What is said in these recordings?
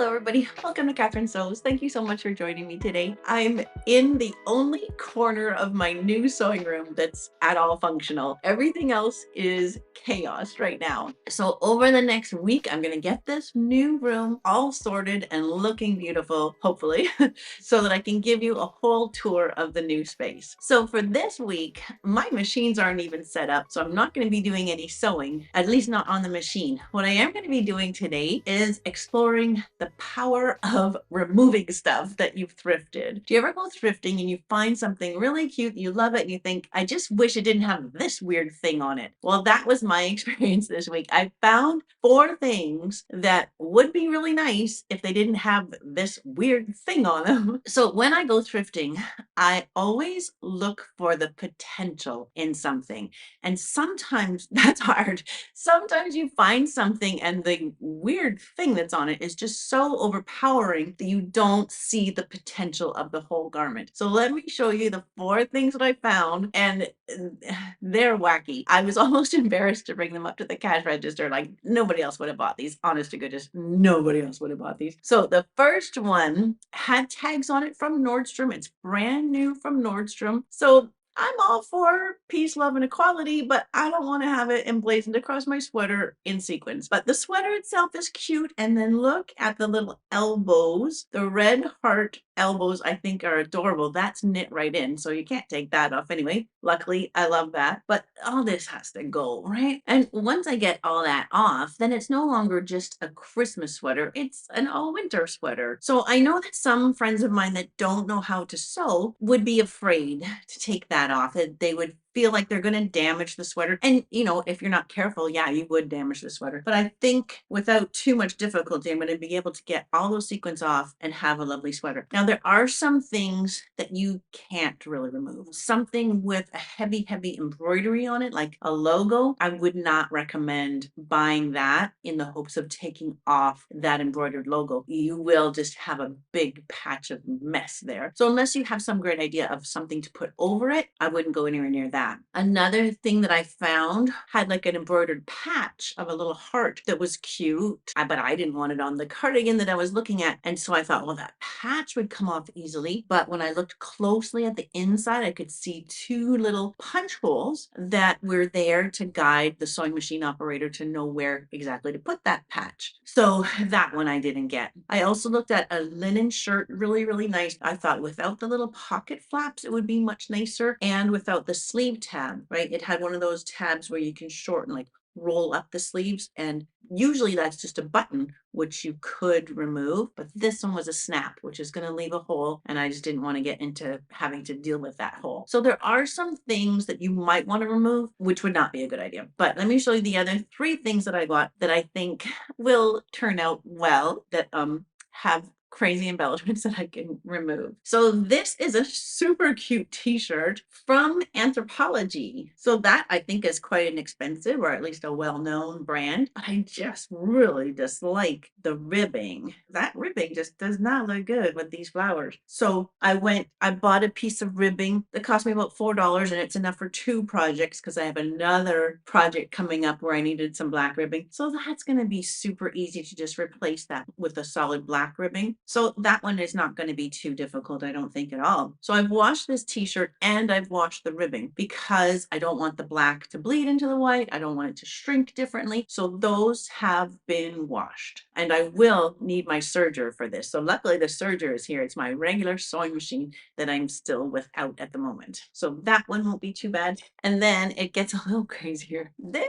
Hello, everybody. Welcome to Catherine Sews. Thank you so much for joining me today. I'm in the only corner of my new sewing room that's at all functional. Everything else is chaos right now. So over the next week, I'm going to get this new room all sorted and looking beautiful, hopefully, so that I can give you a whole tour of the new space. So for this week, my machines aren't even set up, so I'm not going to be doing any sewing, at least not on the machine. What I am going to be doing today is exploring the power of removing stuff that you've thrifted. Do you ever go thrifting and you find something really cute, you love it, and you think, I just wish it didn't have this weird thing on it? Well, that was my experience this week. I found 4 things that would be really nice if they didn't have this weird thing on them. So when I go thrifting, I always look for the potential in something. And sometimes that's hard. Sometimes you find something and the weird thing that's on it is just so overpowering that you don't see the potential of the whole garment. So let me show you the 4 things that I found, and they're wacky. I was almost embarrassed to bring them up to the cash register. Like, nobody else would have bought these. Honest to goodness, nobody else would have bought these. So the first one had tags on it from Nordstrom. It's brand new from Nordstrom. So I'm all for peace, love, and equality, but I don't want to have it emblazoned across my sweater in sequins. But the sweater itself is cute. And then look at the little elbows. The red heart elbows, I think, are adorable. That's knit right in, so you can't take that off anyway. Luckily, I love that. But all this has to go, right? And once I get all that off, then it's no longer just a Christmas sweater. It's an all-winter sweater. So I know that some friends of mine that don't know how to sew would be afraid to take that off. That they would feel like they're going to damage the sweater. And, you know, if you're not careful, yeah, you would damage the sweater. But I think without too much difficulty, I'm going to be able to get all those sequins off and have a lovely sweater. Now, there are some things that you can't really remove. Something with a heavy, heavy embroidery on it, like a logo, I would not recommend buying that in the hopes of taking off that embroidered logo. You will just have a big patch of mess there. So unless you have some great idea of something to put over it, I wouldn't go anywhere near that. Another thing that I found had like an embroidered patch of a little heart that was cute, but I didn't want it on the cardigan that I was looking at. And so I thought, well, that patch would come off easily. But when I looked closely at the inside, I could see 2 little punch holes that were there to guide the sewing machine operator to know where exactly to put that patch. So that one I didn't get. I also looked at a linen shirt, really, really nice. I thought without the little pocket flaps, it would be much nicer. And without the sleeve tab, right? It had one of those tabs where you can shorten, like roll up the sleeves, and usually that's just a button which you could remove, but this one was a snap, which is going to leave a hole, and I just didn't want to get into having to deal with that hole. So there are some things that you might want to remove, which would not be a good idea. But let me show you the other 3 things that I got that I think will turn out well, that have crazy embellishments that I can remove. So this is a super cute t-shirt from Anthropology. So that I think is quite inexpensive, or at least a well-known brand. But I just really dislike the ribbing. That ribbing just does not look good with these flowers. So I bought a piece of ribbing that cost me about $4, and it's enough for 2 projects because I have another project coming up where I needed some black ribbing. So that's going to be super easy to just replace that with a solid black ribbing. So that one is not going to be too difficult, I don't think, at all. So I've washed this t-shirt and I've washed the ribbing because I don't want the black to bleed into the white. I don't want it to shrink differently. So those have been washed, and I will need my serger for this. So luckily the serger is here. It's my regular sewing machine that I'm still without at the moment. So that one won't be too bad. And then it gets a little crazier. This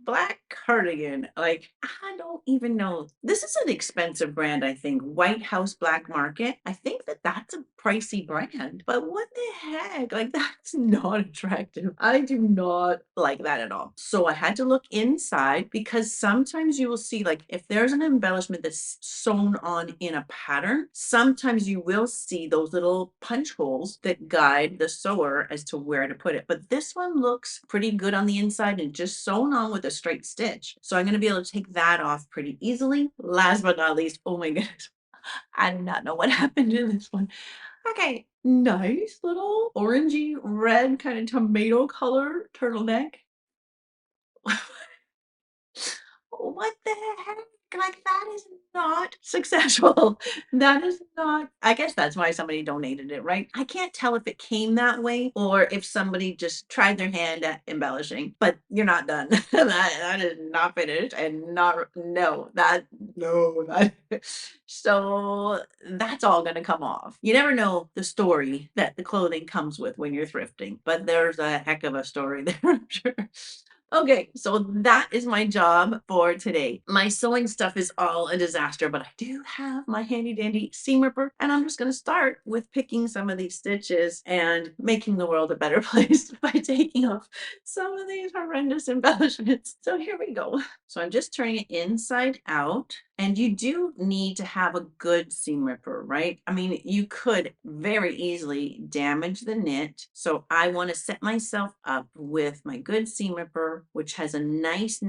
black cardigan, like, I don't even know. This is an expensive brand, I think. White House Black Market. I think that that's a pricey brand, but what the heck? Like, that's not attractive. I do not like that at all. So I had to look inside, because sometimes you will see, like, if there's an embellishment that's sewn on in a pattern, sometimes you will see those little punch holes that guide the sewer as to where to put it. But this one looks pretty good on the inside and just sewn on with a straight stitch. So I'm going to be able to take that off pretty easily. Last but not least, oh my goodness, I do not know what happened in this one. Okay, nice little orangey red kind of tomato color turtleneck. What the heck? like, that is not successful. That is not, I guess that's why somebody donated it, right? I can't tell if it came that way or if somebody just tried their hand at embellishing, but you're not done. That is not finished and not, no, that, no, that, so that's all gonna come off. You never know the story that the clothing comes with when you're thrifting, but there's a heck of a story there, I'm sure. Okay, so that is my job for today. My sewing stuff is all a disaster, but I do have my handy dandy seam ripper, and I'm just going to start with picking some of these stitches and making the world a better place by taking off some of these horrendous embellishments. So here we go. So I'm just turning it inside out. And you do need to have a good seam ripper, right? I mean, you could very easily damage the knit. So I want to set myself up with my good seam ripper, which has a nice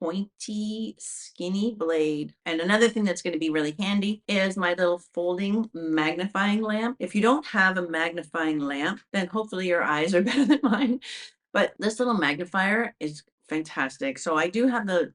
pointy, skinny blade. And another thing that's going to be really handy is my little folding magnifying lamp. If you don't have a magnifying lamp, then hopefully your eyes are better than mine. But this little magnifier is fantastic. So I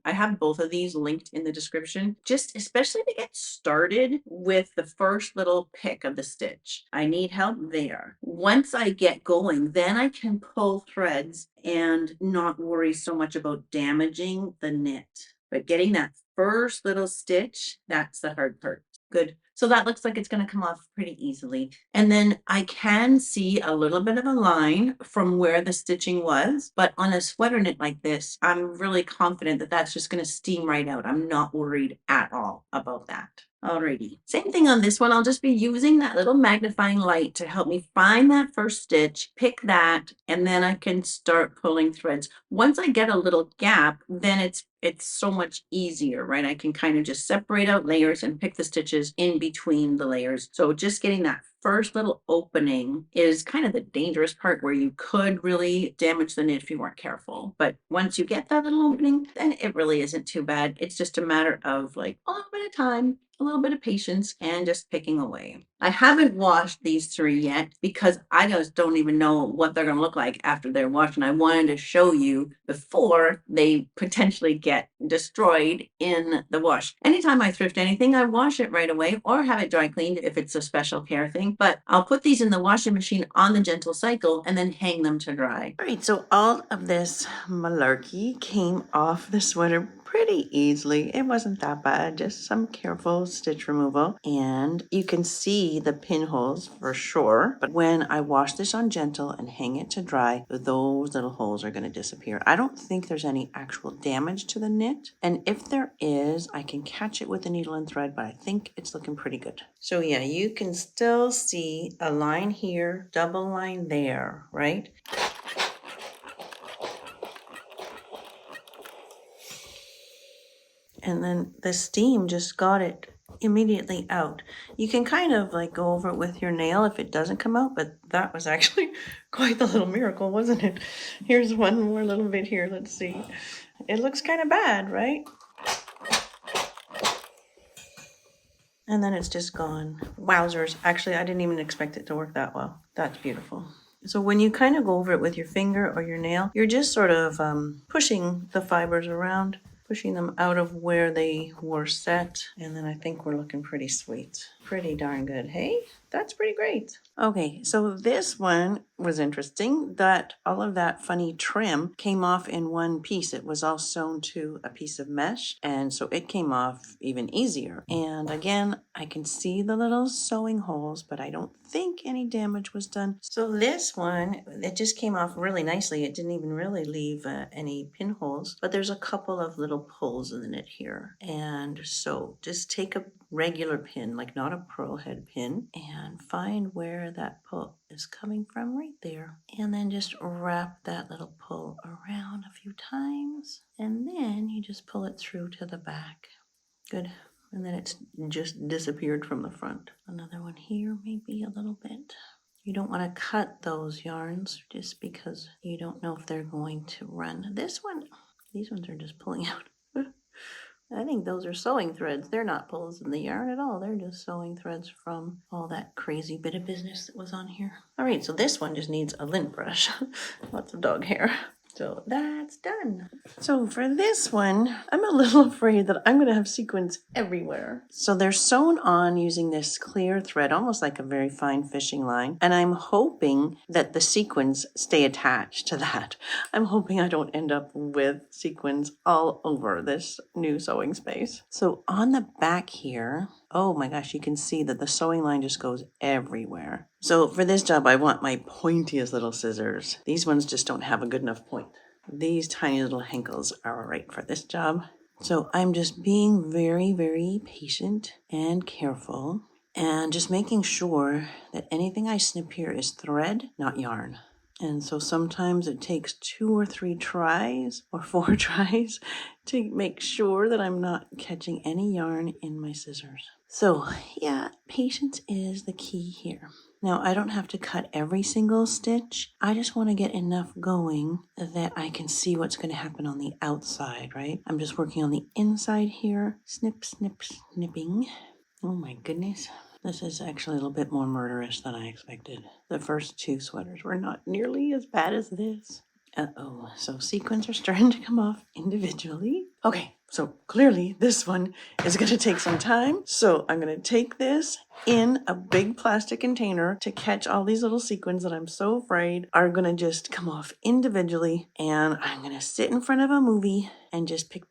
have both of these linked in the description, just especially to get started with the first little pick of the stitch. I need help there. Once I get going, then I can pull threads and not worry so much about damaging the knit. But getting that first little stitch, that's the hard part. Good. So that looks like it's going to come off pretty easily. And then I can see a little bit of a line from where the stitching was, but on a sweater knit like this, I'm really confident that that's just going to steam right out. I'm not worried at all about that. Alrighty. Same thing on this one. I'll just be using that little magnifying light to help me find that first stitch, pick that, and then I can start pulling threads. Once I get a little gap, then it's so much easier, right? I can kind of just separate out layers and pick the stitches in between the layers. So just getting that first little opening is kind of the dangerous part where you could really damage the knit if you weren't careful. But once you get that little opening, then it really isn't too bad. It's just a matter of like a little bit of time, a little bit of patience, and just picking away. I haven't washed these three yet because I just don't even know what they're going to look like after they're washed. And I wanted to show you before they potentially get destroyed in the wash. Anytime I thrift anything, I wash it right away or have it dry cleaned if it's a special care thing. But I'll put these in the washing machine on the gentle cycle and then hang them to dry. All right, so all of this malarkey came off the sweater pretty easily. It wasn't that bad, just some careful stitch removal. And you can see the pinholes for sure. But when I wash this on gentle and hang it to dry, those little holes are going to disappear. I don't think there's any actual damage to the knit. And if there is, I can catch it with a needle and thread, but I think it's looking pretty good. So yeah, you can still see a line here, double line there, right? And then the steam just got it immediately out. You can kind of like go over it with your nail if it doesn't come out, but that was actually quite the little miracle, wasn't it? Here's one more little bit here. Let's see. It looks kind of bad, right? And then it's just gone. Wowzers. Actually, I didn't even expect it to work that well. That's beautiful. So when you kind of go over it with your finger or your nail, you're just sort of pushing the fibers around, pushing them out of where they were set. And then I think we're looking pretty sweet. Pretty darn good. Hey, that's pretty great. Okay, so this one was interesting that all of that funny trim came off in one piece. It was all sewn to a piece of mesh, and so it came off even easier. And again, I can see the little sewing holes, but I don't think any damage was done. So this one, it just came off really nicely. It didn't even really leave any pinholes, but there's a couple of little pulls in the knit here. And so just take a regular pin, like not a pearl head pin, and find where that pull is coming from right there. And then just wrap that little pull around a few times. And then you just pull it through to the back. Good. And then it's just disappeared from the front. Another one here, maybe a little bit. You don't want to cut those yarns just because you don't know if they're going to run. This one, these ones are just pulling out. I think those are sewing threads. They're not pulls in the yarn at all. They're just sewing threads from all that crazy bit of business that was on here. All right, so this one just needs a lint brush. Lots of dog hair. So that's done. So for this one, I'm a little afraid that I'm going to have sequins everywhere. So they're sewn on using this clear thread, almost like a very fine fishing line. And I'm hoping that the sequins stay attached to that. I'm hoping I don't end up with sequins all over this new sewing space. So on the back here, oh my gosh, you can see that the sewing line just goes everywhere. So for this job, I want my pointiest little scissors. These ones just don't have a good enough point. These tiny little Henkels are all right for this job. So I'm just being very, very patient and careful and just making sure that anything I snip here is thread, not yarn. And so sometimes it takes 2 or 3 tries or 4 tries to make sure that I'm not catching any yarn in my scissors. So yeah, patience is the key here. Now, I don't have to cut every single stitch. I just want to get enough going that I can see what's going to happen on the outside, right? I'm just working on the inside here. Snip, snip, snipping. Oh my goodness. This is actually a little bit more murderous than I expected. The first 2 sweaters were not nearly as bad as this. Uh-oh, so sequins are starting to come off individually. Okay, so clearly this one is going to take some time. So I'm going to take this in a big plastic container to catch all these little sequins that I'm so afraid are going to just come off individually. And I'm going to sit in front of a movie and just pick.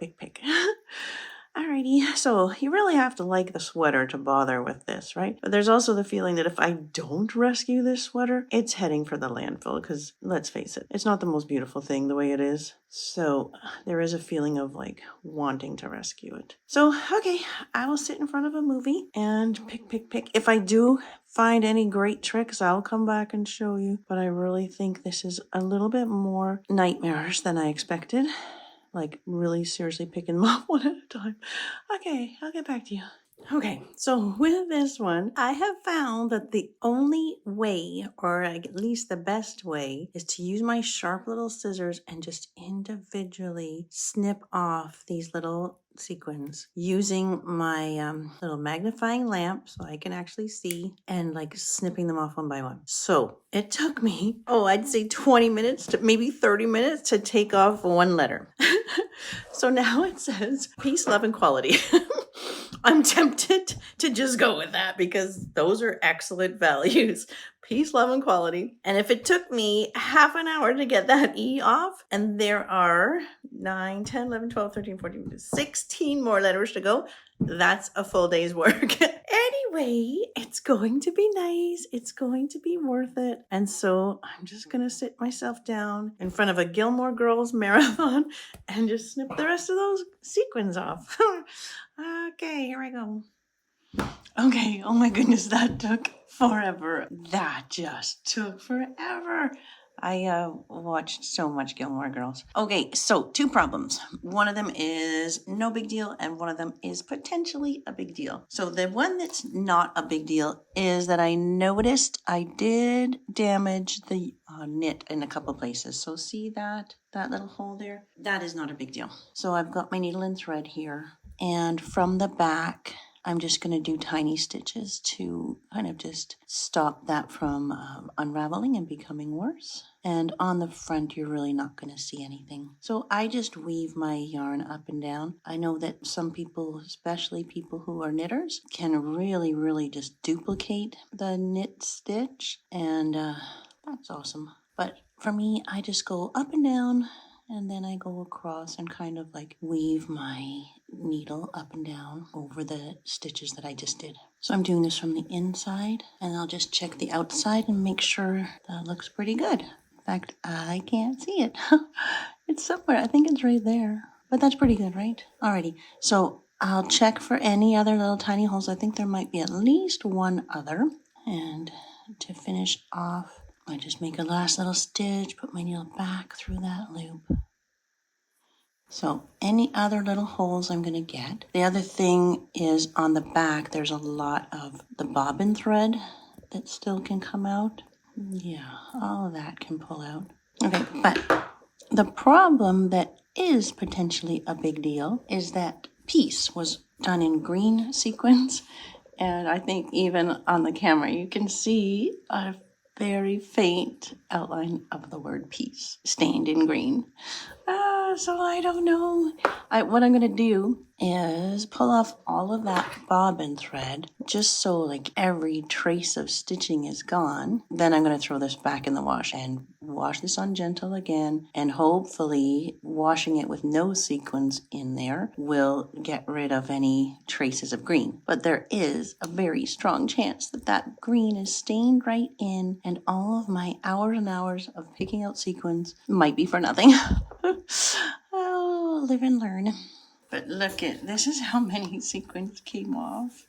Alrighty, so you really have to like the sweater to bother with this, right? But there's also the feeling that if I don't rescue this sweater, it's heading for the landfill because let's face it, it's not the most beautiful thing the way it is. So there is a feeling of like wanting to rescue it. So, okay, I will sit in front of a movie and pick. If I do find any great tricks, I'll come back and show you. But I really think this is a little bit more nightmarish than I expected. Like really seriously picking them up one at a time. Okay, I'll get back to you. Okay, so with this one, I have found that the only way, or at least the best way, is to use my sharp little scissors and just individually snip off these little sequins using my little magnifying lamp so I can actually see and like snipping them off one by one. So it took me, I'd say 20 minutes to maybe 30 minutes to take off one letter. So now it says peace, love, and quality. I'm tempted to just go with that because those are excellent values. Peace, love, and quality. And if it took me half an hour to get that E off, and there are 9, 10, 11, 12, 13, 14, 16 more letters to go, that's a full day's work. Anyway, it's going to be nice. It's going to be worth it. And so I'm just going to sit myself down in front of a Gilmore Girls marathon and just snip the rest of those sequins off. Okay, here I go. Okay, oh my goodness, that took forever. That just took forever. I watched so much Gilmore Girls. Okay, so 2 problems. One of them is no big deal, and one of them is potentially a big deal. So the one that's not a big deal is that I noticed I did damage the knit in a couple places. So see that little hole there? That is not a big deal. So I've got my needle and thread here, and from the back, I'm just going to do tiny stitches to kind of just stop that from unraveling and becoming worse. And on the front, you're really not going to see anything. So I just weave my yarn up and down. I know that some people, especially people who are knitters, can really, really just duplicate the knit stitch. And that's awesome. But for me, I just go up and down, and then I go across and kind of like weave my needle up and down over the stitches that I just did. So I'm doing this from the inside, and I'll just check the outside and make sure that looks pretty good. In fact, I can't see it. It's somewhere. I think it's right there. But that's pretty good, right? Alrighty. So I'll check for any other little tiny holes. I think there might be at least one other. And to finish off, I just make a last little stitch, put my needle back through that loop. So any other little holes I'm going to get. The other thing is on the back, there's a lot of the bobbin thread that still can come out. Yeah, all of that can pull out. Okay, but the problem that is potentially a big deal is that piece was done in green sequins. And I think even on the camera, you can see I've very faint outline of the word peace stained in green. So I don't know. What I'm going to do is pull off all of that bobbin thread just so like every trace of stitching is gone. Then I'm going to throw this back in the wash and wash this on gentle again, and hopefully washing it with no sequins in there will get rid of any traces of green. But there is a very strong chance that that green is stained right in, and all of my hours and hours of picking out sequins might be for nothing. Oh, live and learn. But look at this, is how many sequins came off.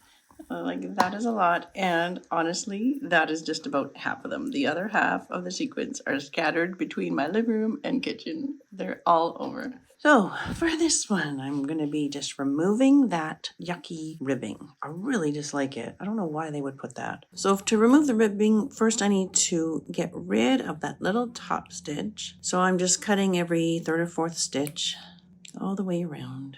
Like, that is a lot, and honestly that is just about half of them. The other half of the sequins are scattered between my living room and kitchen. They're all over. So for this one, I'm going to be just removing that yucky ribbing. I really dislike it. I don't know why they would put that. So to remove the ribbing, first I need to get rid of that little top stitch. So I'm just cutting every third or fourth stitch all the way around.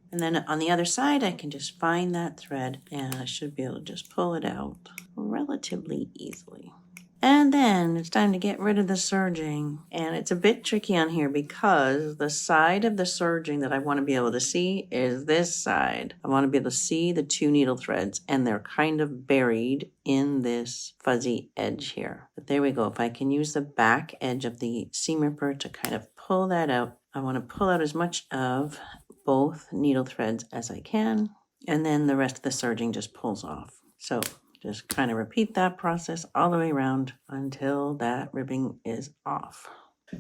And then on the other side, I can just find that thread and I should be able to just pull it out relatively easily. And then it's time to get rid of the serging. And it's a bit tricky on here because the side of the serging that I want to be able to see is this side. I want to be able to see the two needle threads, and they're kind of buried in this fuzzy edge here. But there we go. If I can use the back edge of the seam ripper to kind of pull that out, I want to pull out as much of both needle threads as I can, and then the rest of the serging just pulls off. So just kind of repeat that process all the way around until that ribbing is off.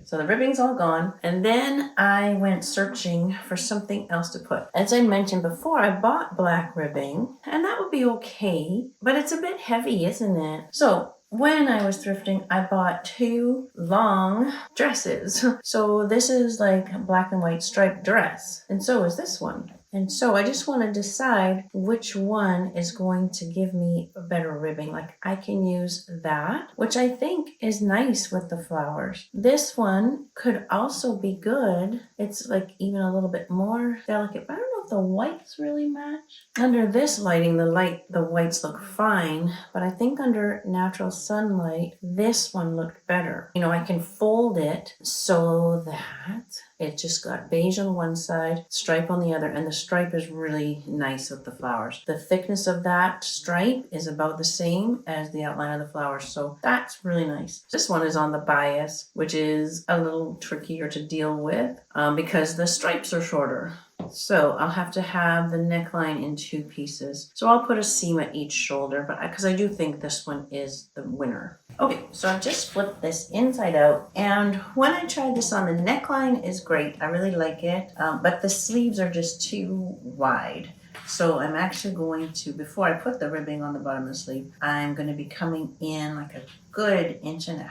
So the ribbing's all gone, and then I went searching for something else to put. As I mentioned before, I bought black ribbing, and that would be okay, but it's a bit heavy, isn't it? So when I was thrifting, I bought two long dresses. So this is like a black and white striped dress, and so is this one. And so I just want to decide which one is going to give me a better ribbing. Like, I can use that, which I think is nice with the flowers. This one could also be good. It's like even a little bit more delicate, but I don't know if the whites really match. Under this lighting, the whites look fine, but I think under natural sunlight, this one looked better. You know, I can fold it so that it just got beige on one side, stripe on the other, and the stripe is really nice with the flowers. The thickness of that stripe is about the same as the outline of the flowers, so that's really nice. This one is on the bias, which is a little trickier to deal with because the stripes are shorter. So I'll have to have the neckline in two pieces. So I'll put a seam at each shoulder, but because I do think this one is the winner. Okay, so I've just flipped this inside out, and when I tried this on, the neckline is great. I really like it, but the sleeves are just too wide. So I'm actually going to, before I put the ribbing on the bottom of the sleeve, I'm going to be coming in like a good 1.5 inches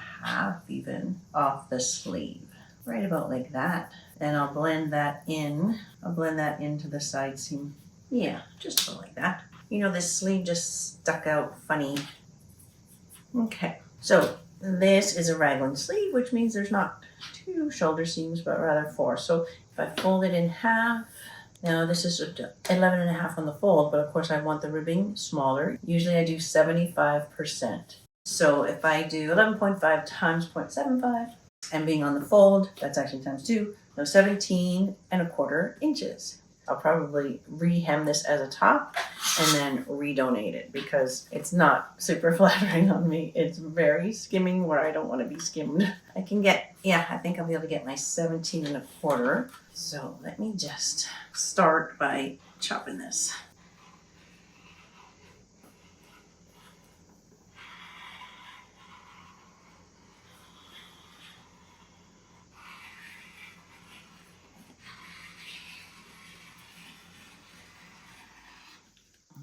even off the sleeve. Right about like that. And I'll blend that in. I'll blend that into the side seam. Yeah, just about like that. You know, this sleeve just stuck out funny. Okay, so this is a raglan sleeve, which means there's not 2 shoulder seams, but rather 4. So if I fold it in half, now this is 11.5 on the fold, but of course I want the ribbing smaller. Usually I do 75%. So if I do 11.5 times 0.75, and being on the fold, that's actually times 2, so 17.25 inches. I'll probably re-hem this as a top and then redonate it because it's not super flattering on me. It's very skimming where I don't want to be skimmed. I can get, yeah, I think I'll be able to get my 17.25. So let me just start by chopping this.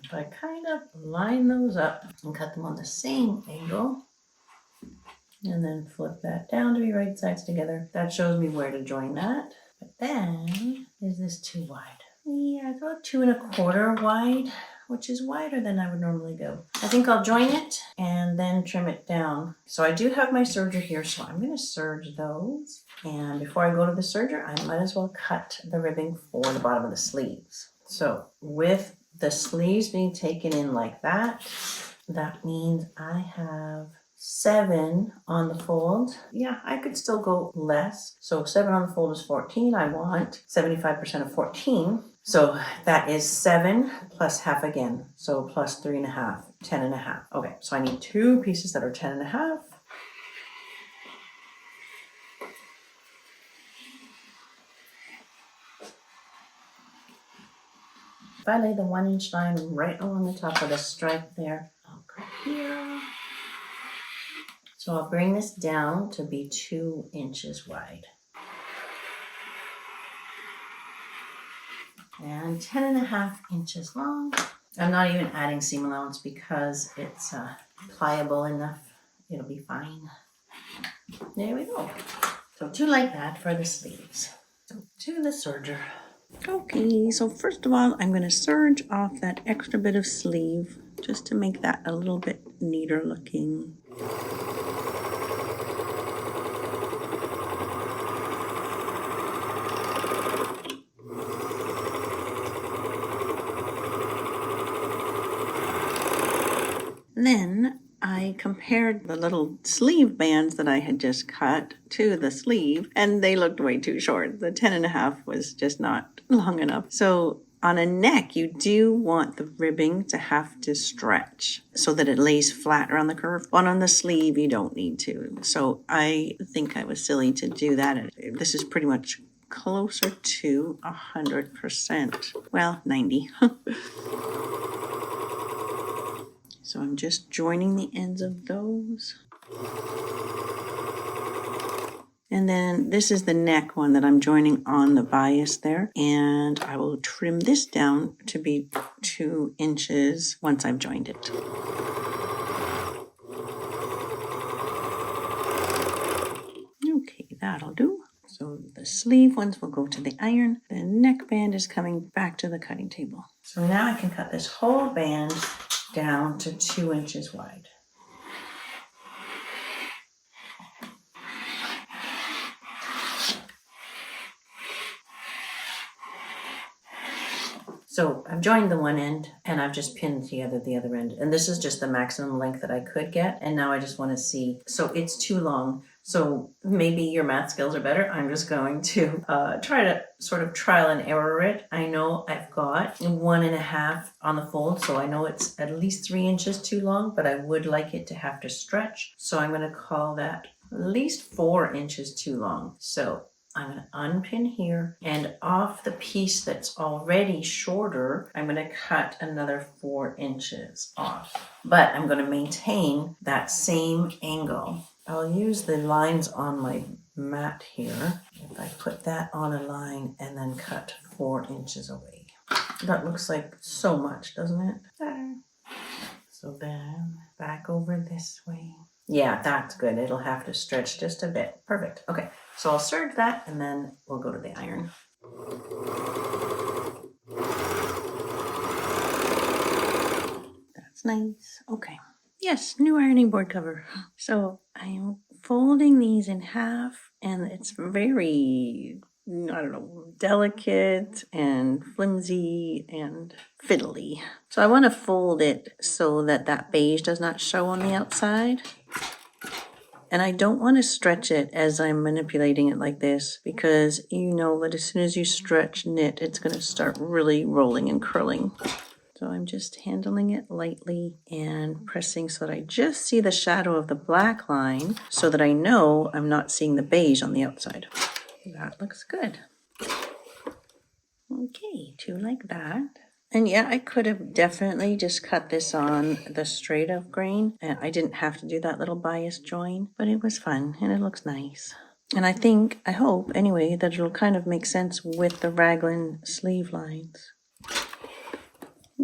If I kind of line those up and cut them on the same angle, and then flip that down to be right sides together, that shows me where to join that. But then, is this too wide? Yeah, it's about 2.25 wide, which is wider than I would normally go. I think I'll join it and then trim it down. So I do have my serger here, so I'm going to serge those. And before I go to the serger, I might as well cut the ribbing for the bottom of the sleeves. So with the sleeves being taken in like that, that means I have 7 on the fold. Yeah, I could still go less. So 7 on the fold is 14. I want 75% of 14. So that is 7 plus half again. So plus 3.5, 10.5. Okay, so I need 2 pieces that are 10.5. If I lay the 1-inch line right along the top of the stripe there, I'll go here. So I'll bring this down to be 2 inches wide. And 10.5 inches long. I'm not even adding seam allowance because it's pliable enough. It'll be fine. There we go. So 2 like that for the sleeves. So to the serger. Okay, so first of all, I'm going to serge off that extra bit of sleeve just to make that a little bit neater looking. Then I compared the little sleeve bands that I had just cut to the sleeve, and they looked way too short. The 10.5 was just not long enough. So on a neck, you do want the ribbing to have to stretch so that it lays flat around the curve. But on the sleeve, you don't need to. So I think I was silly to do that. This is pretty much closer to 100%. Well, 90. So I'm just joining the ends of those. And then this is the neck one that I'm joining on the bias there. And I will trim this down to be 2 inches once I've joined it. Okay, that'll do. So the sleeve ones will go to the iron. The neckband is coming back to the cutting table. So now I can cut this whole band down to 2 inches wide. So I've joined the one end and I've just pinned together the other end. And this is just the maximum length that I could get. And now I just want to see, so it's too long. So maybe your math skills are better. I'm just going to try to sort of trial and error it. I know I've got 1.5 on the fold, so I know it's at least 3 inches too long, but I would like it to have to stretch. So I'm going to call that at least 4 inches too long. So I'm going to unpin here, and off the piece that's already shorter, I'm going to cut another 4 inches off. But I'm going to maintain that same angle. I'll use the lines on my mat here. If I put that on a line and then cut 4 inches away. That looks like so much, doesn't it? So then back over this way. Yeah, that's good. It'll have to stretch just a bit. Perfect. Okay, so I'll serge that and then we'll go to the iron. That's nice. Okay. Yes, new ironing board cover. So I'm folding these in half, and it's very, I don't know, delicate and flimsy and fiddly. So I want to fold it so that that beige does not show on the outside. And I don't want to stretch it as I'm manipulating it like this, because you know that as soon as you stretch knit, it's going to start really rolling and curling. So I'm just handling it lightly and pressing so that I just see the shadow of the black line so that I know I'm not seeing the beige on the outside. That looks good. Okay, 2 like that. And yeah, I could have definitely just cut this on the straight of grain. And I didn't have to do that little bias join, but it was fun and it looks nice. And I hope anyway, that it'll kind of make sense with the raglan sleeve lines.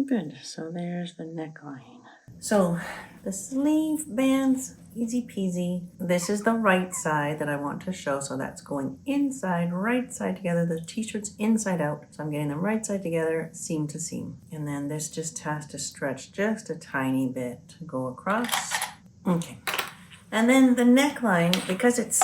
Good, so there's the neckline. So the sleeve bands, easy peasy. This is the right side that I want to show, so that's going inside, right side together. The t-shirt's inside out, so I'm getting the right side together, seam to seam. And then this just has to stretch just a tiny bit to go across. Okay, And then the neckline, because it's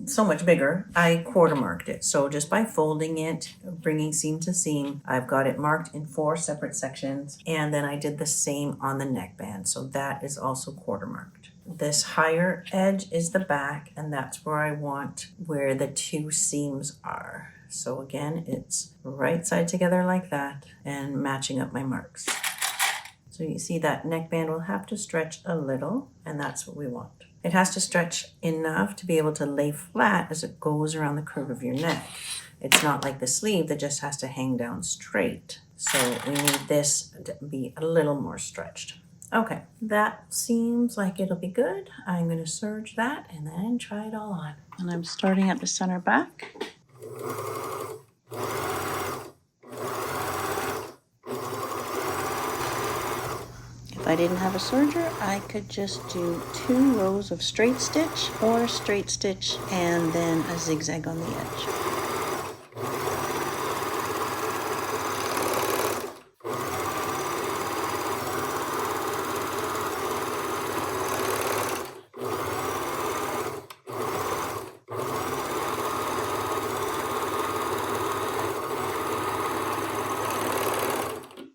so much bigger, I quarter marked it. So just by folding it, bringing seam to seam, I've got it marked in 4 separate sections. And then I did the same on the neckband. So that is also quarter marked. This higher edge is the back, and that's where I want where the 2 seams are. So again, it's right side together like that and matching up my marks. So you see that neckband will have to stretch a little, and that's what we want. It has to stretch enough to be able to lay flat as it goes around the curve of your neck. It's not like the sleeve that just has to hang down straight. So we need this to be a little more stretched. Okay, that seems like it'll be good. I'm going to serge that and then try it all on. And I'm starting at the center back. If I didn't have a serger, I could just do 2 rows of straight stitch or straight stitch and then a zigzag on the edge.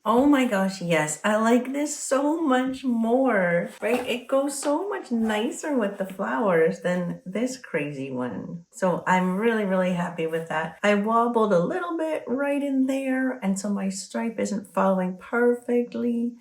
Oh my gosh, yes. I like this so much more, right? It goes so much nicer with the flowers than this crazy one. So I'm really, really happy with that. I wobbled a little bit right in there, and so my stripe isn't following perfectly.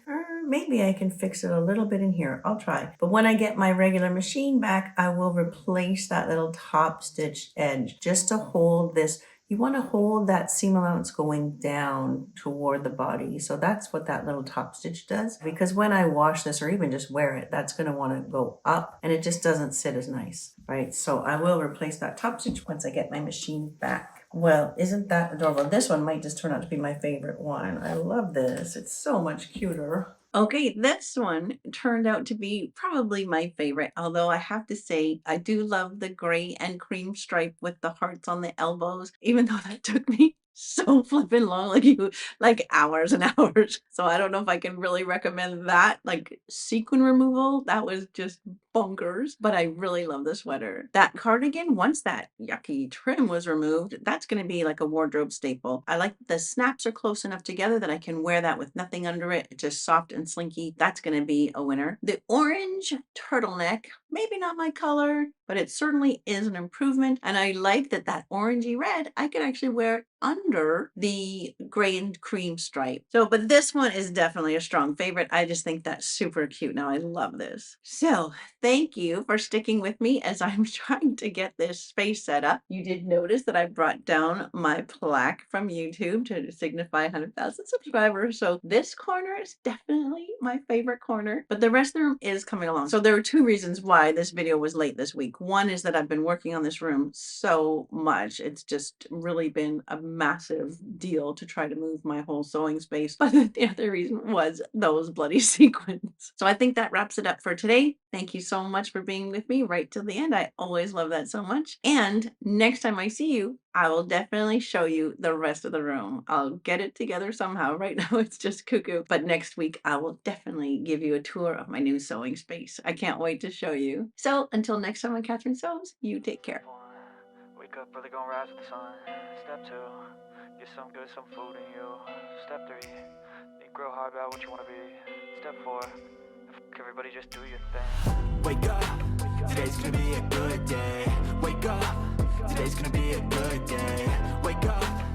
Maybe I can fix it a little bit in here. I'll try. But when I get my regular machine back, I will replace that little top stitch edge just to hold this. You want to hold that seam allowance going down toward the body. So that's what that little top stitch does. Because when I wash this or even just wear it, that's going to want to go up and it just doesn't sit as nice, right? So I will replace that top stitch once I get my machine back. Well, isn't that adorable? This one might just turn out to be my favorite one. I love this. It's so much cuter. Okay, this one turned out to be probably my favorite, although I have to say I do love the gray and cream stripe with the hearts on the elbows, even though that took me so flippin' long, like hours and hours. So I don't know if I can really recommend that, like sequin removal. That was just bonkers, but I really love the sweater. That cardigan, once that yucky trim was removed, that's going to be like a wardrobe staple. I like the snaps are close enough together that I can wear that with nothing under it. It's just soft and slinky. That's going to be a winner. The orange turtleneck, maybe not my color, but it certainly is an improvement. And I like that that orangey red, I could actually wear under the gray and cream stripe. So, but this one is definitely a strong favorite. I just think that's super cute. Now I love this. So thank you for sticking with me as I'm trying to get this space set up. You did notice that I brought down my plaque from YouTube to signify 100,000 subscribers. So this corner is definitely my favorite corner, but the rest of the room is coming along. So there are 2 reasons why this video was late this week. One is that I've been working on this room so much. It's just really been a massive deal to try to move my whole sewing space. But the other reason was those bloody sequins. So I think that wraps it up for today. Thank you so much for being with me right till the end. I always love that so much. And next time I see you, I will definitely show you the rest of the room. I'll get it together somehow. Right now it's just cuckoo. But next week I will definitely give you a tour of my new sewing space. I can't wait to show you. So until next time on Catherine Sews, you take care. Wake up, really gonna rise with the sun. Step 2, get some good, some food in you. Step 3, think real hard about what you wanna be. Step 4, everybody just do your thing. Wake up, today's gonna be a good day. Wake up, today's gonna be a good day. Wake up.